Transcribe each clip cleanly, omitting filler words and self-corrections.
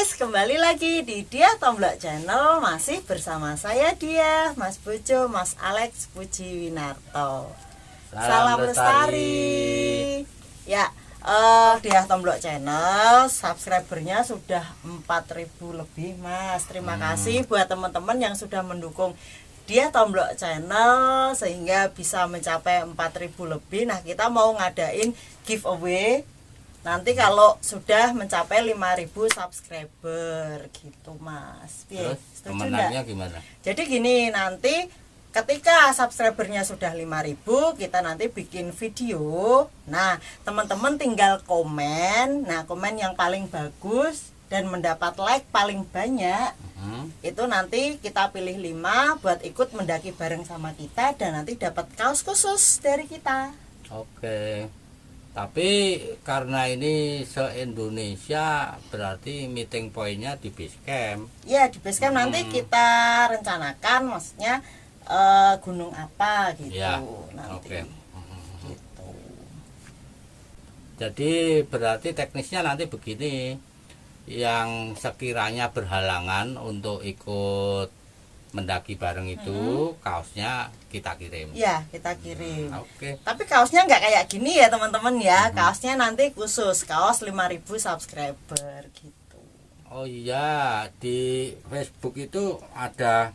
guys, kembali lagi di Dia Tomblok Channel. Masih bersama saya Dia, Mas Bojo, Mas Alex Puji Winarto. Salam lestari. Ya, Dia Tomblok Channel subscribernya sudah 4.000 lebih, Mas. Terima kasih buat teman-teman yang sudah mendukung Dia Tomblok Channel sehingga bisa mencapai 4.000 lebih. Nah, kita mau ngadain giveaway nanti kalau sudah mencapai 5.000 subscriber gitu, Mas. Terus pemenangnya gimana? Jadi gini, nanti ketika subscribernya sudah 5.000, kita nanti bikin video. Nah, teman-teman tinggal komen. Nah, komen yang paling bagus dan mendapat like paling banyak. Itu nanti kita pilih 5 buat ikut mendaki bareng sama kita dan nanti dapat kaos khusus dari kita. Oke. Tapi karena ini se-Indonesia berarti meeting pointnya di base camp. Ya, di base camp nanti kita rencanakan, maksudnya gunung apa gitu Ya, nanti. oke. Gitu. Jadi berarti teknisnya nanti begini, yang sekiranya berhalangan untuk ikut mendaki bareng itu kaosnya kita kirim. Ya, kita kirim. Oke. Tapi kaosnya nggak kayak gini ya teman-teman ya. Kaosnya nanti khusus kaos 5.000 subscriber gitu. Oh iya, di Facebook itu ada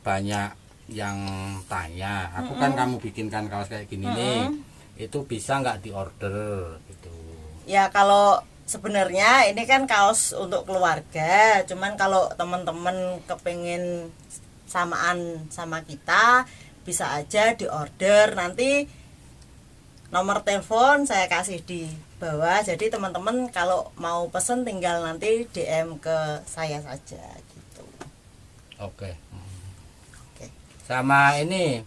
banyak yang tanya. Aku kan kamu bikinkan kaos kayak gini nih, itu bisa nggak diorder gitu? Ya, kalau sebenarnya ini kan kaos untuk keluarga, cuman kalau teman-teman kepengen samaan sama kita bisa aja diorder. Nanti nomor telepon saya kasih di bawah, jadi teman-teman kalau mau pesen tinggal nanti DM ke saya saja gitu. Oke. Oke. Sama ini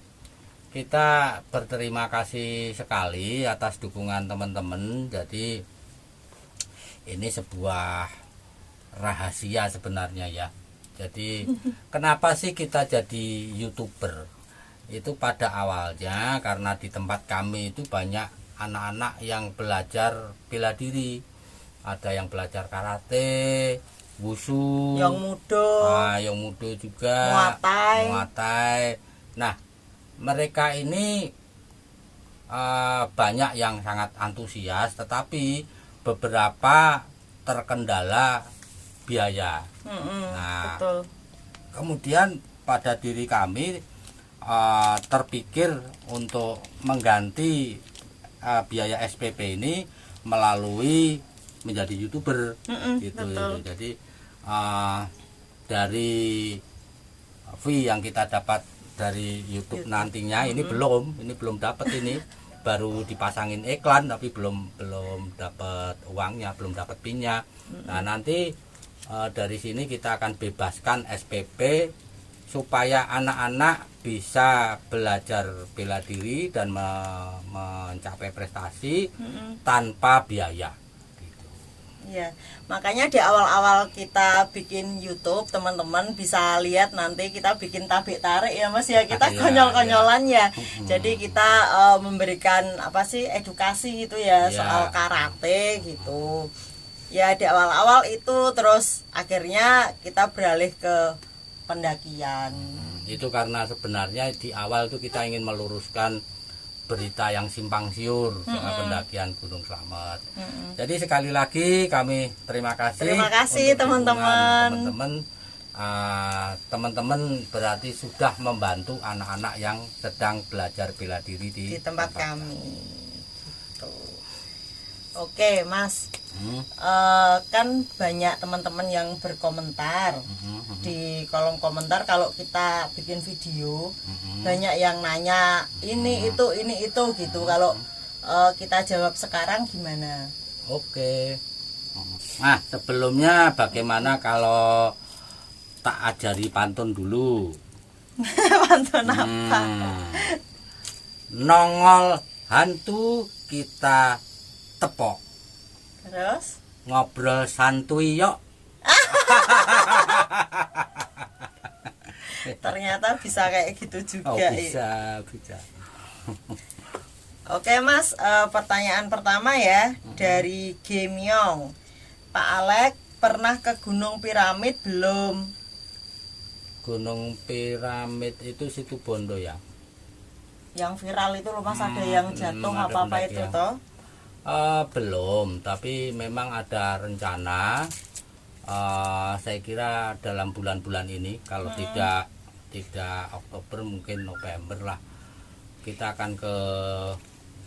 kita berterima kasih sekali atas dukungan teman-teman. Jadi ini sebuah rahasia sebenarnya ya. Jadi kenapa sih kita jadi YouTuber? Itu pada awalnya karena di tempat kami itu banyak anak-anak yang belajar bela diri. Ada yang belajar karate, wushu, Yang muda, yang muda juga, Muay Thai. Nah, mereka ini banyak yang sangat antusias, tetapi beberapa terkendala biaya. Nah, betul. kemudian pada diri kami terpikir untuk mengganti biaya SPP ini melalui menjadi YouTuber gitu. Betul. Jadi dari fee yang kita dapat dari YouTube nantinya ini belum dapat ini. Baru dipasangin iklan tapi belum dapat uangnya, belum dapat pinnya. Nah, nanti dari sini kita akan bebaskan SPP supaya anak-anak bisa belajar bela diri dan mencapai prestasi tanpa biaya. Ya, makanya di awal-awal kita bikin YouTube, teman-teman bisa lihat nanti kita bikin tabik tarik ya, Mas ya. Kita konyol-konyolan ya. Jadi kita memberikan apa sih, edukasi gitu ya, soal karate gitu. Ya, di awal-awal itu, terus akhirnya kita beralih ke pendakian. Itu karena sebenarnya di awal itu kita ingin meluruskan berita yang simpang siur soal pendakian Gunung Slamet. Jadi sekali lagi kami terima kasih. Terima kasih teman-teman. Teman-teman berarti sudah membantu anak-anak yang sedang belajar bela diri di tempat kami. Gitu. Oke, Mas. Kan banyak teman-teman yang berkomentar di kolom komentar kalau kita bikin video. Banyak yang nanya ini itu gitu. Kalau kita jawab sekarang gimana? Oke. Nah, sebelumnya bagaimana kalau tak ajari pantun dulu? Pantun apa? Nongol hantu kita tepok. Terus Ngobrol santuy yuk. ternyata bisa kayak gitu juga. Oh, bisa. Oke, Mas, pertanyaan pertama ya dari Gemyong. Pak Alex, pernah ke Gunung Piramid belum? Gunung Piramid itu Situ Bondo ya. Yang viral itu loh Mas, ada yang jatuh apa-apa itu ya. toh? Belum, tapi memang ada rencana. Saya kira dalam bulan-bulan ini, kalau tidak Oktober mungkin November lah, kita akan ke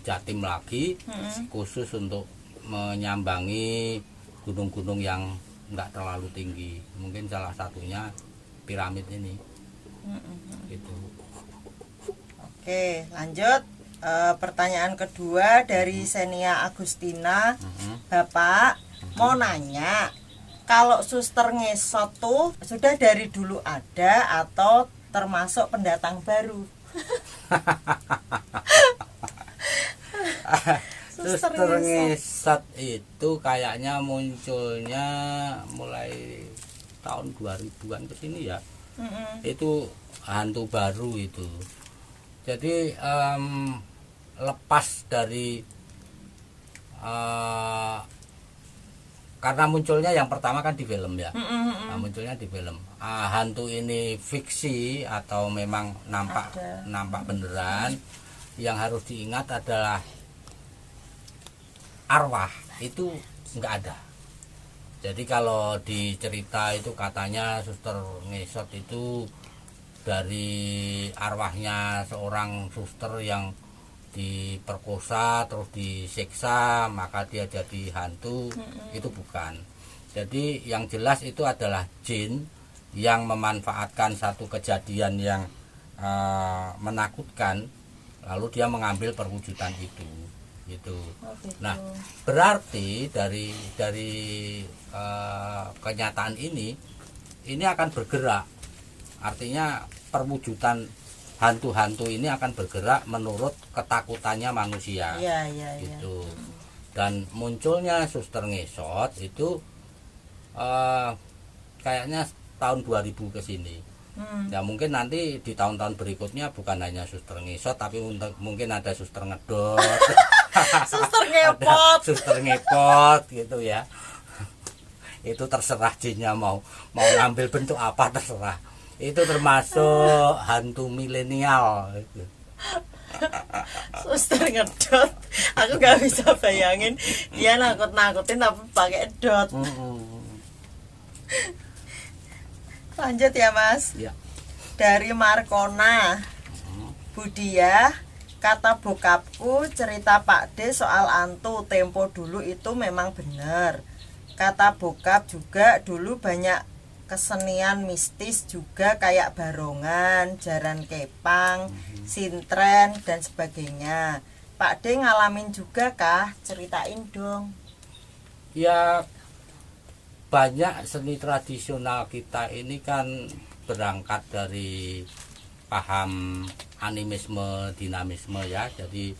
Jatim lagi, khusus untuk menyambangi gunung-gunung yang nggak terlalu tinggi. Mungkin salah satunya piramid ini. Gitu. Oke, lanjut. Pertanyaan kedua dari Senia Agustina. Bapak mau nanya, kalau suster ngesot tuh sudah dari dulu ada atau termasuk pendatang baru? Suster ngesot itu kayaknya munculnya mulai tahun 2000-an ke sini ya. Itu hantu baru itu. Jadi lepas dari karena munculnya yang pertama kan di film ya. Nah, munculnya di film. Hantu ini fiksi atau memang nampak beneran. Yang harus diingat adalah arwah itu nggak ada. Jadi kalau di cerita itu katanya suster ngesot itu dari arwahnya seorang suster yang diperkosa terus disiksa, maka dia jadi hantu. Itu bukan. Jadi yang jelas itu adalah jin yang memanfaatkan satu kejadian yang menakutkan, lalu dia mengambil perwujudan itu gitu. Nah, berarti dari kenyataan ini akan bergerak. Artinya perwujudan hantu-hantu ini akan bergerak menurut ketakutannya manusia. Gitu. Dan munculnya suster ngesot itu kayaknya tahun 2000 ke sini. Ya mungkin nanti di tahun-tahun berikutnya bukan hanya suster ngesot, tapi mungkin ada suster ngedot. Suster ngepot. Suster ngepot gitu ya. Itu terserah jinnya mau ngambil bentuk apa terserah. Itu termasuk hantu milenial itu. Suster ngedot. Aku nggak bisa bayangin dia nakut-nakutin tapi pakai dot. Lanjut ya Mas. Ya. Dari Markona. Budia, kata bokapku cerita Pak D soal hantu tempo dulu itu memang benar. Kata bokap juga dulu banyak kesenian mistis juga kayak barongan, jaran kepang, sintren dan sebagainya. Pak D ngalamin juga kah? Ceritain dong. Ya, banyak seni tradisional kita ini kan berangkat dari paham animisme, dinamisme ya. Jadi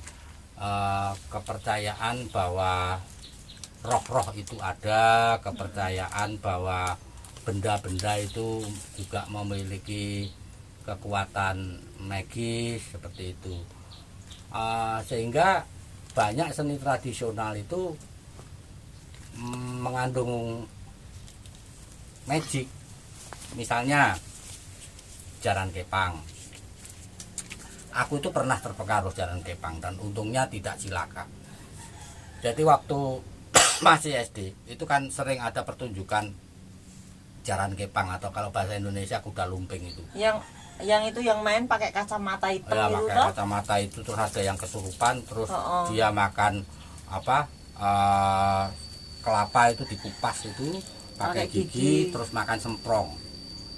kepercayaan bahwa roh-roh itu ada, kepercayaan bahwa benda-benda itu juga memiliki kekuatan magis seperti itu. Sehingga banyak seni tradisional itu mengandung magic. Misalnya jaran kepang. Aku itu pernah terpengaruh jaran kepang dan untungnya tidak cilaka. Jadi waktu masih SD itu kan sering ada pertunjukan jaran kepang atau kalau bahasa Indonesia kuda lumping itu. Yang itu yang main pakai kacamata hitam ya, itu pakai kacamata itu, terus ada yang kesurupan, terus dia makan kelapa itu dikupas itu pakai gigi, terus makan semprong.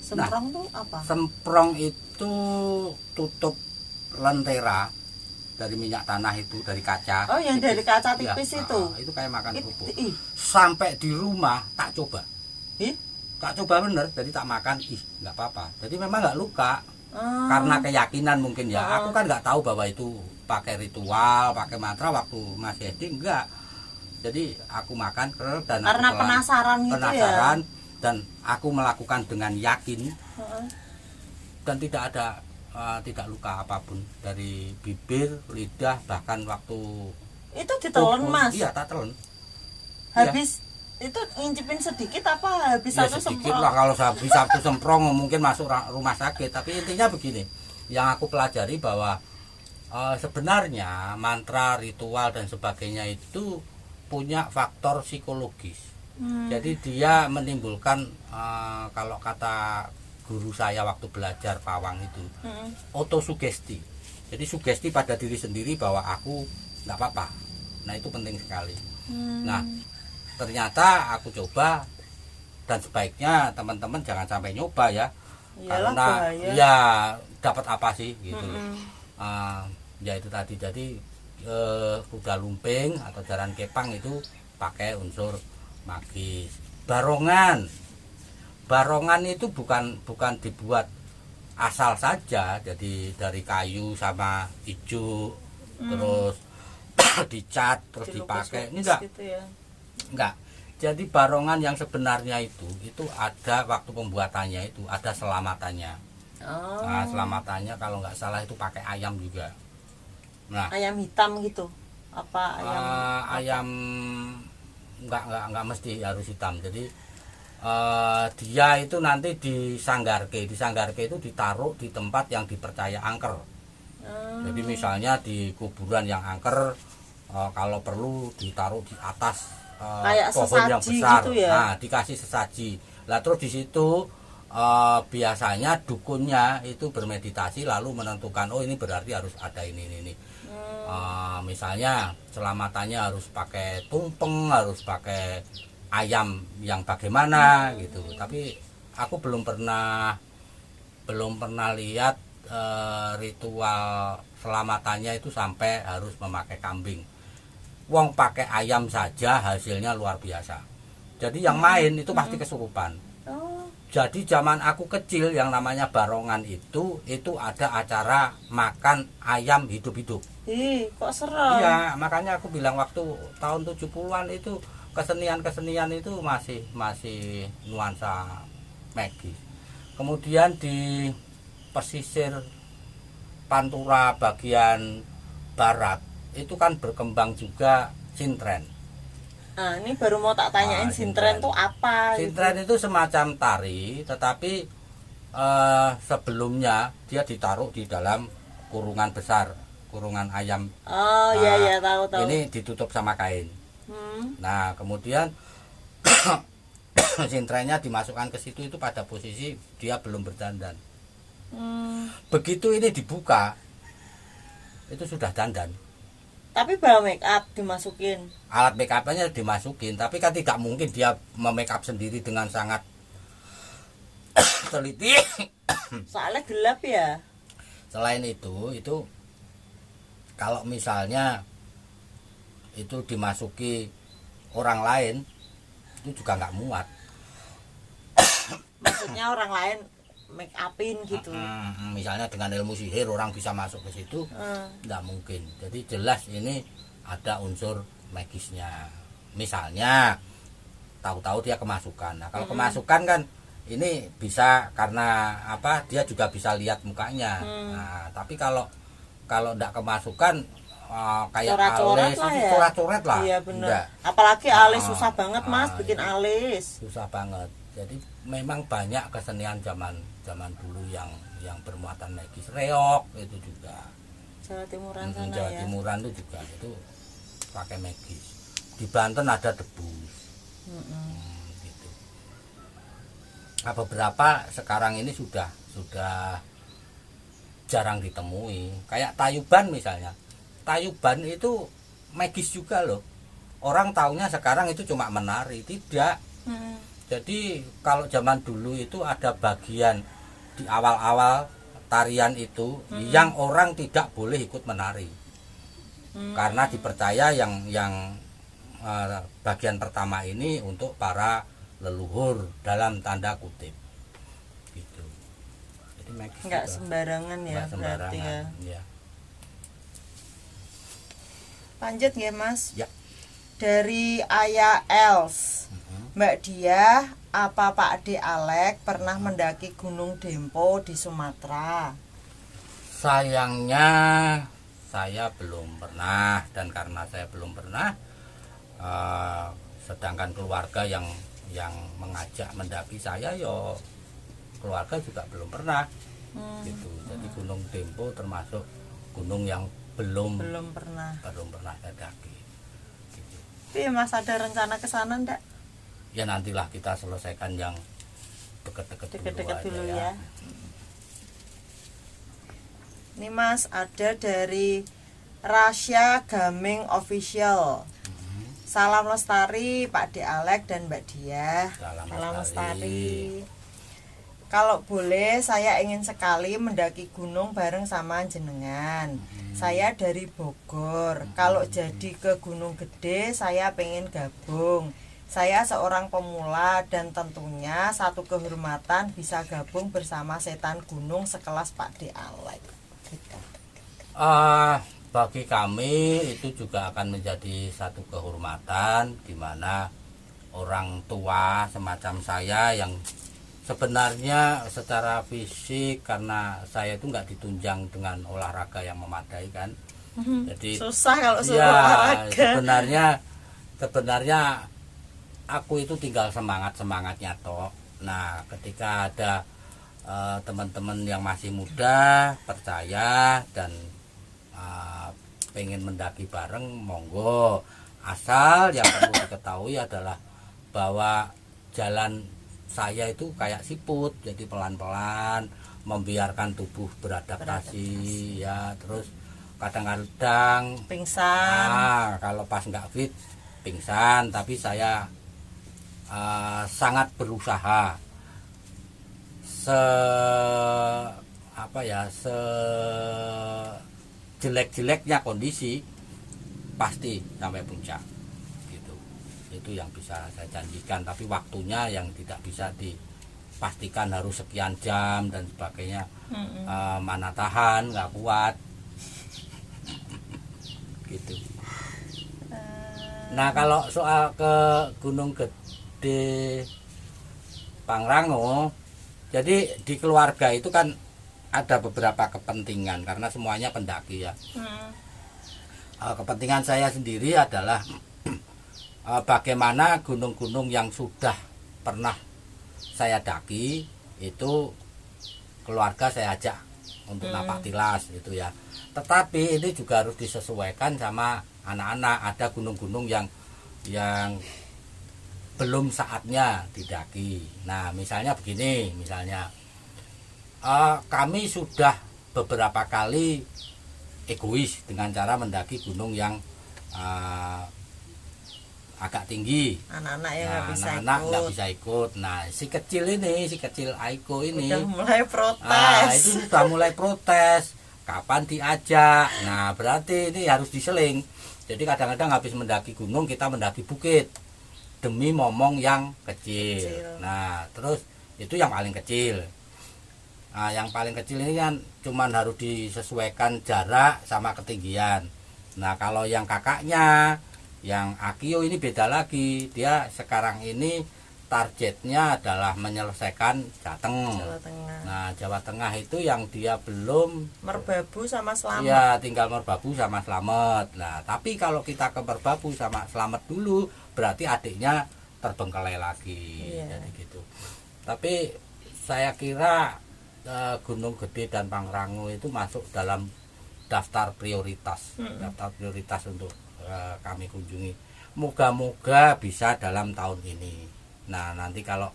Semprong tuh apa? Semprong itu tutup lentera dari minyak tanah itu, dari kaca. Oh, yang dari kaca tipis ya, itu. Itu kayak makan kerupuk. Sampai di rumah tak coba. Tak coba bener, jadi tak makan, nggak apa-apa. Jadi memang nggak luka. Karena keyakinan mungkin ya. Aku kan nggak tahu bahwa itu pakai ritual, pakai mantra waktu masih SD, enggak. Jadi aku makan dan karena penasaran gitu ya. Dan aku melakukan dengan yakin. Dan tidak ada tidak luka apapun dari bibir, lidah, bahkan waktu itu ditelan Mas. Iya, tak telan. Habis itu ngincipin sedikit apa habis Ya satu sedikit semprot? lah, kalau habis satu semprong mungkin masuk rumah sakit. Tapi intinya begini, yang aku pelajari bahwa sebenarnya mantra, ritual dan sebagainya itu punya faktor psikologis. Jadi dia menimbulkan kalau kata guru saya waktu belajar pawang itu otosugesti. Jadi sugesti pada diri sendiri bahwa aku nggak apa-apa. Nah itu penting sekali. Nah ternyata aku coba, dan sebaiknya teman-teman jangan sampai nyoba ya. Iyalah, karena bahaya. ya dapat apa sih gitu. Ya itu tadi, jadi kuda lumping atau jaran kepang itu pakai unsur magis. Barongan itu bukan dibuat asal saja, jadi dari kayu sama hijau terus dicat terus dipakai, ini enggak. Jadi barongan yang sebenarnya itu ada waktu pembuatannya, itu ada selamatannya. Nah selamatannya kalau nggak salah itu pakai ayam juga. Nah Ayam hitam gitu apa ayam nggak mesti harus hitam. Jadi dia itu nanti disanggarke itu ditaruh di tempat yang dipercaya angker. Jadi misalnya di kuburan yang angker, kalau perlu ditaruh di atas kayak pohon yang besar, gitu ya? Nah dikasih sesaji. Lah terus di situ biasanya dukunnya itu bermeditasi lalu menentukan, oh ini berarti harus ada ini. Misalnya selamatannya harus pakai tumpeng, harus pakai ayam yang bagaimana gitu. Tapi aku belum pernah lihat ritual selamatannya itu sampai harus memakai kambing. Wong pakai ayam saja hasilnya luar biasa. Jadi yang main itu pasti kesurupan. Jadi zaman aku kecil yang namanya barongan itu ada acara makan ayam hidup-hidup. Ih, kok serem. Iya, makanya aku bilang waktu tahun 70-an itu kesenian itu masih nuansa magis. Kemudian di pesisir Pantura bagian barat itu kan berkembang juga sintren. Nah, ini baru mau tak tanyain, sintren tuh apa? Sintren itu semacam tari, tetapi sebelumnya dia ditaruh di dalam kurungan besar, kurungan ayam. Oh iya tahu. Ini ditutup sama kain. Nah kemudian sintrennya dimasukkan ke situ, itu pada posisi dia belum berdandan. Begitu ini dibuka, itu sudah dandan. Tapi bawa make up dimasukin. Alat make up-nya dimasukin, tapi kan tidak mungkin dia memake up sendiri dengan sangat teliti. Soalnya gelap ya. Selain itu kalau misalnya itu dimasuki orang lain, itu juga nggak muat. Maksudnya orang lain make upin gitu. Misalnya dengan ilmu sihir orang bisa masuk ke situ, nggak mungkin. Jadi jelas ini ada unsur magisnya. Misalnya tahu-tahu dia kemasukan. Nah kalau kemasukan kan ini bisa karena apa? Dia juga bisa lihat mukanya. Nah tapi kalau nggak kemasukan, kayak coret-coret alis, lah ya. coret-coret lah. Iya benar. Enggak. Apalagi alis susah banget Mas bikin alis. Susah banget. Jadi memang banyak kesenian zaman dulu yang bermuatan magis. Reok itu juga. Jawa Timuran sana Jawa ya. Timuran itu juga itu pakai magis. Di Banten ada debus. Gitu. Nah, beberapa sekarang ini sudah jarang ditemui. Kayak Tayuban misalnya. Tayuban itu magis juga loh. Orang taunya sekarang itu cuma menari, tidak. Jadi kalau zaman dulu itu ada bagian di awal-awal tarian itu yang orang tidak boleh ikut menari. Karena dipercaya yang bagian pertama ini untuk para leluhur dalam tanda kutip. Gitu. Jadi magis Enggak juga. sembarangan ya, Nggak berarti ya. ya. Lanjut ya Mas. Ya. Dari Ayah Els. Mbak Diah, apa Pak D Alek pernah mendaki Gunung Dempo di Sumatera? Sayangnya saya belum pernah, dan karena saya belum pernah, sedangkan keluarga yang mengajak mendaki saya yo keluarga juga belum pernah gitu. Jadi Gunung Dempo termasuk gunung yang belum pernah saya daki gitu. Tapi Mas ada rencana ke sana ndak? Ya nantilah kita selesaikan yang deket-deket dulu ya. Ini Mas ada dari Rasya Gaming Official. Salam lestari Pak De Alek dan Mbak Diah. Salam lestari. Kalau boleh saya ingin sekali mendaki gunung bareng sama jenengan. Saya dari Bogor. Kalau jadi ke Gunung Gede saya pengen gabung. Saya seorang pemula dan tentunya satu kehormatan bisa gabung bersama setan gunung sekelas Pak De Alek. Gitu. Bagi kami itu juga akan menjadi satu kehormatan di mana orang tua semacam saya yang sebenarnya secara fisik karena saya itu nggak ditunjang dengan olahraga yang memadai kan. Jadi susah kalau suruh ya, olahraga. Sebenarnya aku itu tinggal semangatnya toh. Nah, ketika ada teman-teman yang masih muda percaya dan pengen mendaki bareng, monggo. Asal yang perlu diketahui adalah bahwa jalan saya itu kayak siput, jadi pelan-pelan membiarkan tubuh beradaptasi ya, terus kadang-kadang pingsan. Kalau pas nggak fit pingsan, tapi saya sangat berusaha jelek-jeleknya kondisi pasti sampai puncak gitu. Itu yang bisa saya janjikan, tapi waktunya yang tidak bisa dipastikan harus sekian jam dan sebagainya. Mana tahan, nggak kuat gitu. Nah, kalau soal ke Gunung Gede Pangrango, jadi di keluarga itu kan ada beberapa kepentingan karena semuanya pendaki ya. Kepentingan saya sendiri adalah bagaimana gunung-gunung yang sudah pernah saya daki itu keluarga saya ajak untuk napak tilas gitu ya. Tetapi ini juga harus disesuaikan sama anak-anak. Ada gunung-gunung yang belum saatnya didaki. Nah, misalnya begini, kami sudah beberapa kali egois dengan cara mendaki gunung yang agak tinggi. Anak-anak yang nggak bisa ikut. Nah, si kecil Aiko ini udah mulai protes. Itu sudah mulai protes. Kapan diajak? Nah, berarti ini harus diseling. Jadi kadang-kadang habis mendaki gunung kita mendaki bukit demi momong yang kecil. Nah, terus itu yang paling kecil. Nah, yang paling kecil ini kan cuman harus disesuaikan jarak sama ketinggian. Nah, kalau yang kakaknya, yang Akio ini beda lagi. Dia sekarang ini targetnya adalah menyelesaikan Jateng. Jawa Tengah. Nah, Jawa Tengah itu yang dia belum Merbabu sama Slamet. Ya, tinggal Merbabu sama Slamet. Nah, tapi kalau kita ke Merbabu sama Slamet dulu, berarti adiknya terbengkelai lagi. Jadi gitu. Tapi saya kira Gunung Gede dan Pangrango itu masuk dalam daftar prioritas untuk kami kunjungi. Moga-moga bisa dalam tahun ini. Nah, nanti kalau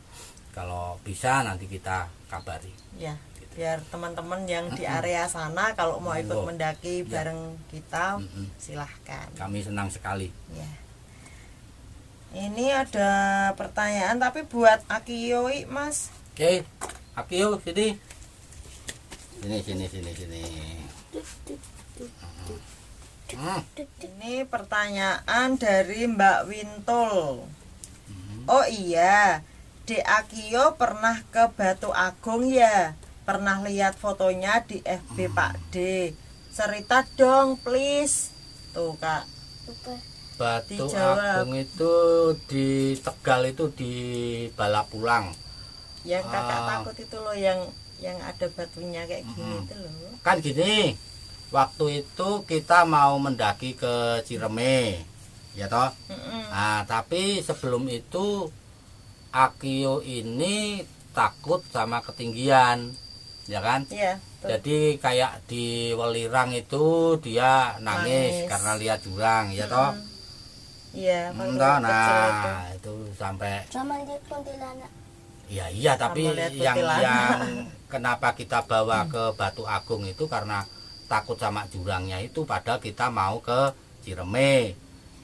bisa nanti kita kabari. Ya, gitu. Biar teman-teman yang di area sana kalau mau ikut mendaki bareng kita, silahkan. Kami senang sekali. Ya. Ini ada pertanyaan tapi buat Akio, Mas. Oke, Akio sini. Sini. Ini pertanyaan dari Mbak Wintul. Oh iya, Dek Akio pernah ke Batu Agung ya? Pernah lihat fotonya di FB Pak D. Cerita dong please. Tuh Kak. Batu Agung itu di Tegal, itu di Balapulang. Yang kakak takut itu loh, yang ada batunya kayak gini itu loh. Kan gini, waktu itu kita mau mendaki ke Cireme ya toh. Nah, tapi sebelum itu Akio ini takut sama ketinggian, ya kan? Iya. Jadi kayak di Welirang itu dia nangis karena lihat jurang, ya toh. Iya, Nah, itu sampai Sama lihat kuntilanak. iya, tapi yang kenapa kita bawa ke Batu Agung itu karena takut sama jurangnya itu, padahal kita mau ke Ciremai.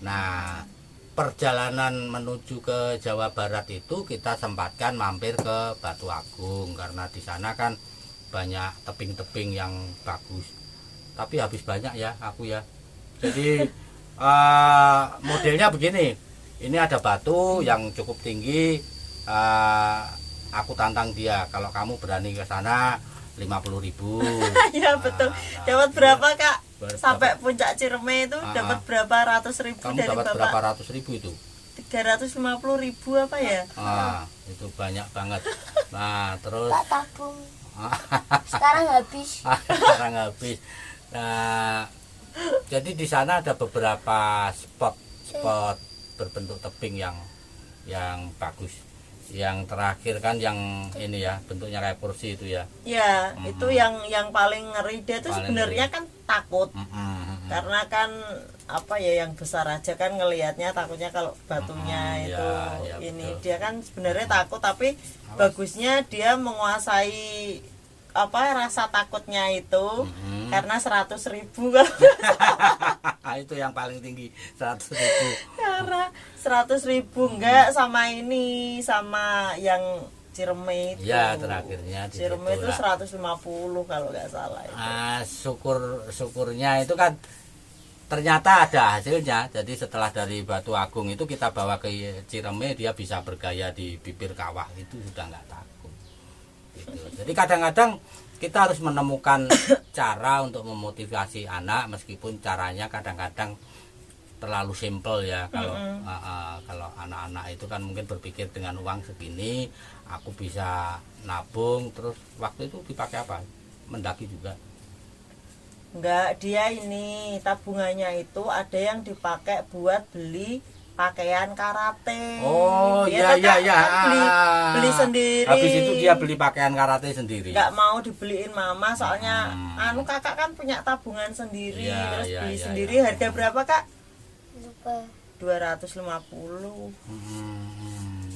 Nah, perjalanan menuju ke Jawa Barat itu kita sempatkan mampir ke Batu Agung karena di sana kan banyak tebing-tebing yang bagus. Tapi habis banyak ya aku ya. Jadi modelnya begini. Ini ada batu yang cukup tinggi. Aku tantang dia, kalau kamu berani ke sana 50.000. Iya betul. Dapat berapa Kak? Sampai puncak Ciremai itu dapat berapa ratus ribu kamu dari dapat Bapak? berapa ratus ribu itu? 350.000 apa ya? Itu banyak banget. Nah, terus Tak tabung. Sekarang habis. sekarang habis. Nah, jadi di sana ada beberapa spot berbentuk tebing yang bagus. Yang terakhir kan yang ini ya, bentuknya kayak kursi itu ya. Ya, itu yang paling ngeri. Dia tuh sebenarnya kan takut. Karena kan apa ya, yang besar aja kan ngelihatnya takutnya kalau batunya itu ya, ini betul. dia kan sebenarnya takut, tapi bagusnya dia menguasai apa rasa takutnya itu karena 100.000 kan. Itu yang paling tinggi 100.000. Karena 100.000 enggak sama ini, sama yang Ciremai itu. Ya, terakhirnya di Ciremai situ itu lah. 150 kalau nggak salah itu. Syukurnya itu kan ternyata ada hasilnya. Jadi setelah dari Batu Agung itu kita bawa ke Ciremai, dia bisa bergaya di bibir kawah itu sudah nggak takut gitu. Jadi kadang-kadang kita harus menemukan cara untuk memotivasi anak, meskipun caranya kadang-kadang terlalu simpel ya. Kalau anak-anak itu kan mungkin berpikir dengan uang segini aku bisa nabung, terus waktu itu dipakai apa? Mendaki juga. Enggak, dia ini tabungannya itu ada yang dipakai buat beli pakaian karate. Oh Dia iya kan beli sendiri. Habis itu dia beli pakaian karate sendiri. Enggak mau dibeliin mama, soalnya anu kakak kan punya tabungan sendiri, terus beli sendiri. Harga berapa Kak? Lupa. 250.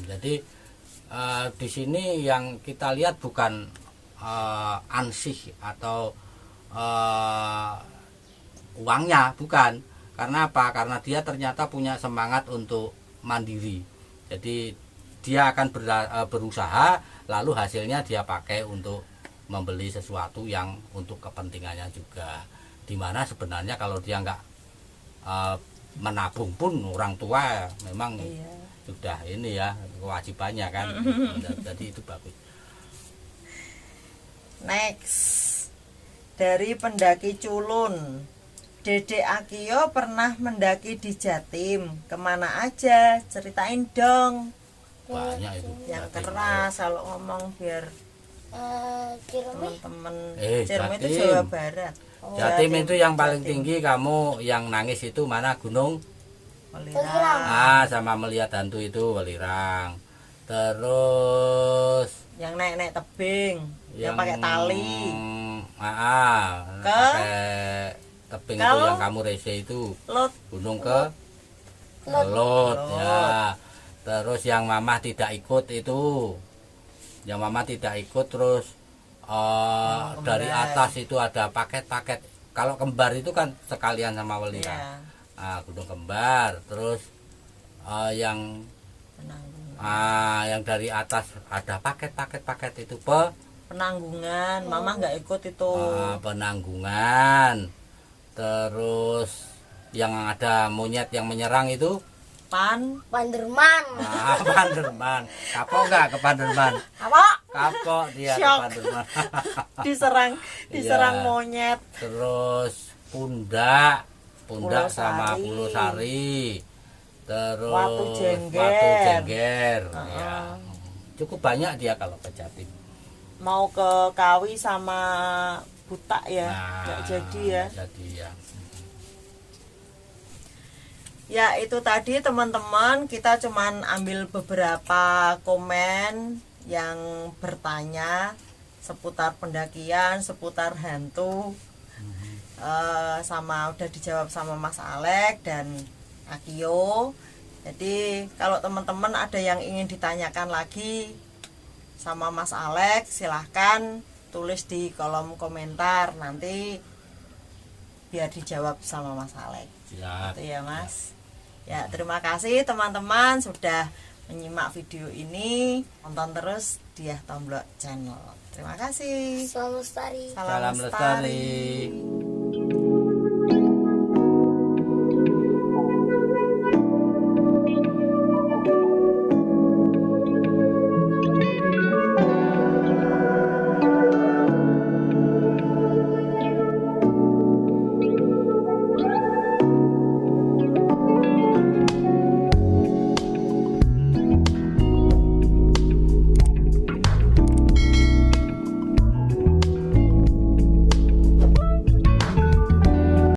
Jadi di sini yang kita lihat bukan ansih atau uangnya, bukan. Karena apa? Karena dia ternyata punya semangat untuk mandiri. Jadi dia akan berusaha, lalu hasilnya dia pakai untuk membeli sesuatu yang untuk kepentingannya juga. Dimana sebenarnya kalau dia nggak menabung pun orang tua memang sudah ini ya kewajibannya kan. Jadi itu bagus. Next, dari pendaki culun, Dede Akio pernah mendaki di Jatim. Kemana aja? Ceritain dong. Banyak itu. Yang keras kalau ngomong biar Ciremai. teman-teman. Jatim. Ciremai itu Jawa Barat. Jatim itu yang paling tinggi. Kamu yang nangis itu mana? Gunung? Welirang. Sama melihat hantu itu Welirang. Terus Yang naik-naik tebing, yang pakai tali. Pakai tebing itu yang kamu rese itu. Lot. Gunung ke Lot ya. Terus yang mama tidak ikut itu. Yang mama tidak ikut, terus dari atas itu ada paket-paket. Kalau kembar itu kan sekalian sama Welirang. Gunung Kembar. Terus yang yang dari atas ada paket-paket itu penanggungan. Mama nggak ikut itu. Penanggungan. Terus yang ada monyet yang menyerang itu Panderman. Panderman. Kapok nggak ke Panderman? Kapok dia ke Panderman. diserang monyet. Terus pundak Pulau sama Sari. Pulau Sari. Terus Watu Jengger. Ya. Cukup banyak dia kalau ke Jatim. Mau ke Kawi sama Buta ya, nggak jadi ya. Nggak jadi ya. Ya itu tadi teman-teman, kita cuman ambil beberapa komen yang bertanya seputar pendakian, seputar hantu. Sama udah dijawab sama Mas Alek dan Akio. Jadi kalau teman-teman ada yang ingin ditanyakan lagi sama Mas Alek, silahkan tulis di kolom komentar, nanti biar dijawab sama Mas Alek. Siap. Gitu ya Mas. Ya, terima kasih teman-teman sudah menyimak video ini. Tonton terus Diah Tomblok Channel. Terima kasih. Salam lestari. Salam lestari.